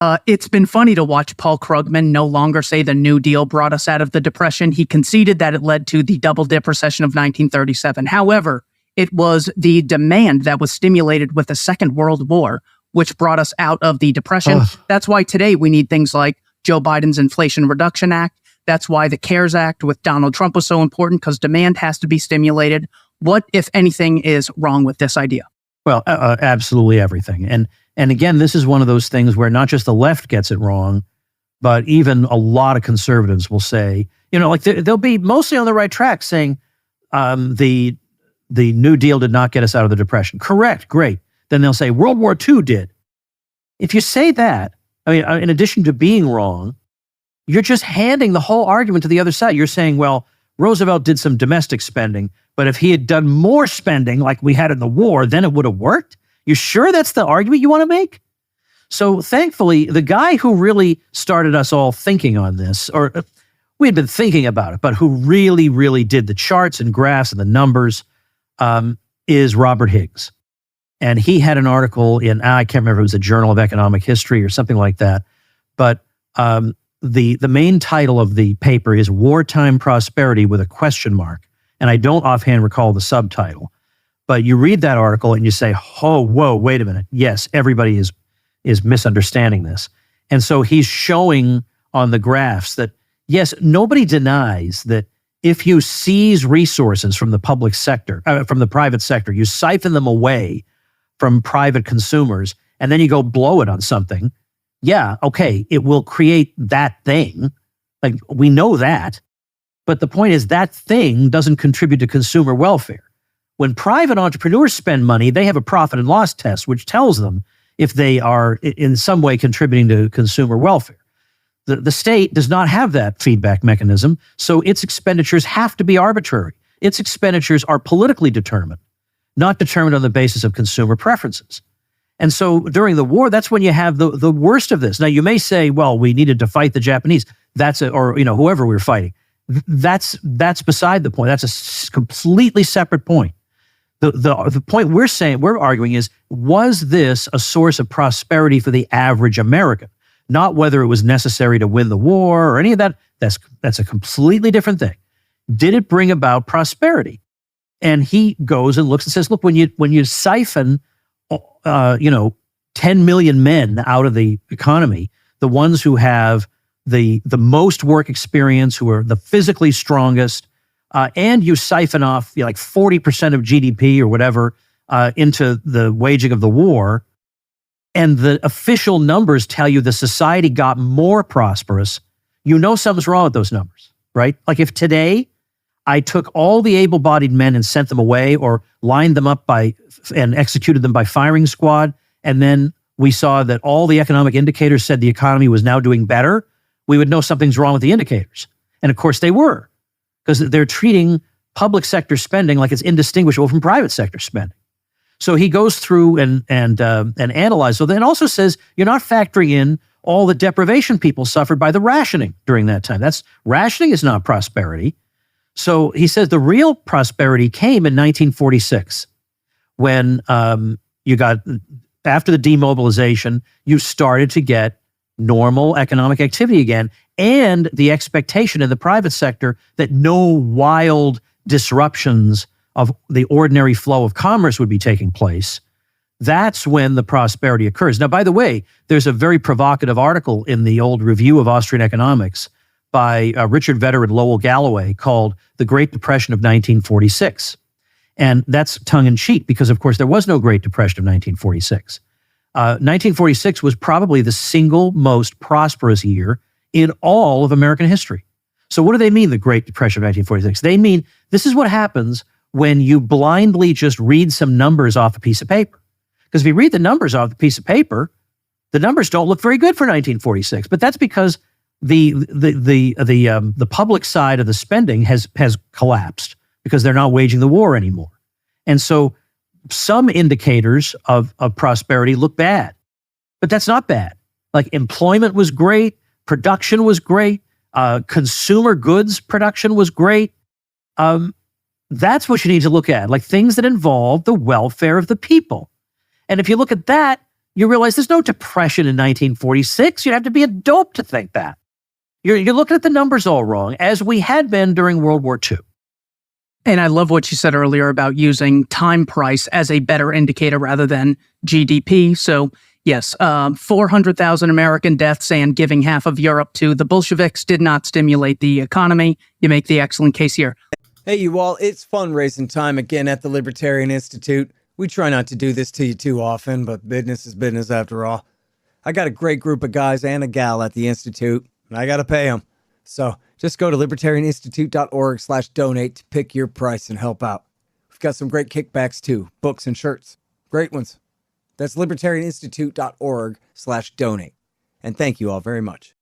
It's been funny to watch Paul Krugman no longer say the New Deal brought us out of the Depression. He conceded that it led to the double dip recession of 1937. However, it was the demand that was stimulated with the Second World War, which brought us out of the Depression. That's why today we need things like Joe Biden's Inflation Reduction Act. That's why the CARES Act with Donald Trump was so important, because demand has to be stimulated. What, if anything, is wrong with this idea? Well, absolutely everything. And again, this is one of those things where not just the left gets it wrong, but even a lot of conservatives will say, like they'll be mostly on the right track saying the New Deal did not get us out of the Depression. Correct, great. Then they'll say World War II did. If you say that, in addition to being wrong, you're just handing the whole argument to the other side. You're saying, well, Roosevelt did some domestic spending, but if he had done more spending like we had in the war, then it would have worked? You sure that's the argument you want to make? So thankfully, the guy who really started us all thinking on this, or we had been thinking about it, but who really, really did the charts and graphs and the numbers, is Robert Higgs. And he had an article in, I can't remember, it was a Journal of Economic History or something like that. But the main title of the paper is Wartime Prosperity with a question mark. And I don't offhand recall the subtitle. But you read that article and you say, oh, whoa, wait a minute. Yes, everybody is misunderstanding this. And so he's showing on the graphs that, yes, nobody denies that if you seize resources from the public sector, from the private sector, you siphon them away from private consumers, and then you go blow it on something, yeah, okay, it will create that thing. Like, we know that. But the point is that thing doesn't contribute to consumer welfare. When private entrepreneurs spend money, they have a profit and loss test, which tells them if they are in some way contributing to consumer welfare. The state does not have that feedback mechanism, so its expenditures have to be arbitrary. Its expenditures are politically determined, not determined on the basis of consumer preferences. And so during the war, that's when you have the worst of this. Now, you may say, well, we needed to fight the Japanese. Or whoever we were fighting. That's beside the point. That's a completely separate point. The point we're arguing is, was this a source of prosperity for the average American? Not whether it was necessary to win the war or any of that. That's a completely different thing. Did it bring about prosperity? And he goes and looks and says, look, when you siphon 10 million men out of the economy, the ones who have the most work experience, who are the physically strongest, and you siphon off like 40% of GDP or whatever into the waging of the war, and the official numbers tell you the society got more prosperous, something's wrong with those numbers, right? Like if today I took all the able-bodied men and sent them away, or lined them up and executed them by firing squad, and then we saw that all the economic indicators said the economy was now doing better, we would know something's wrong with the indicators. And of course they were, because they're treating public sector spending like it's indistinguishable from private sector spending. So he goes through and analyzes. So then also says you're not factoring in all the deprivation people suffered by the rationing during that time. Rationing is not prosperity. So he says the real prosperity came in 1946 when you got, after the demobilization, you started to get normal economic activity again, and the expectation in the private sector that no wild disruptions of the ordinary flow of commerce would be taking place. That's when the prosperity occurs. Now, by the way, there's a very provocative article in the old Review of Austrian Economics by Richard Vedder and Lowell Galloway called The Great Depression of 1946. And that's tongue-in-cheek because, of course, there was no Great Depression of 1946. 1946 was probably the single most prosperous year in all of American history. So what do they mean, the Great Depression of 1946? They mean this is what happens when you blindly just read some numbers off a piece of paper. Because if you read the numbers off the piece of paper, the numbers don't look very good for 1946. But that's because the public side of the spending has collapsed because they're not waging the war anymore. And so some indicators of prosperity look bad, but that's not bad. Like employment was great, production was great, consumer goods production was great. That's what you need to look at, like things that involve the welfare of the people. And if you look at that, you realize there's no depression in 1946. You'd have to be a dope to think that. You're looking at the numbers all wrong, as we had been during World War II. And I love what you said earlier about using time price as a better indicator rather than GDP. So yes, 400,000 American deaths and giving half of Europe to the Bolsheviks did not stimulate the economy. You make the excellent case here. Hey, you all, it's fundraising time again at the Libertarian Institute. We try not to do this to you too often, but business is business after all. I got a great group of guys and a gal at the Institute, and I got to pay them. So just go to libertarianinstitute.org/donate to pick your price and help out. We've got some great kickbacks too, books and shirts. Great ones. That's libertarianinstitute.org/donate. And thank you all very much.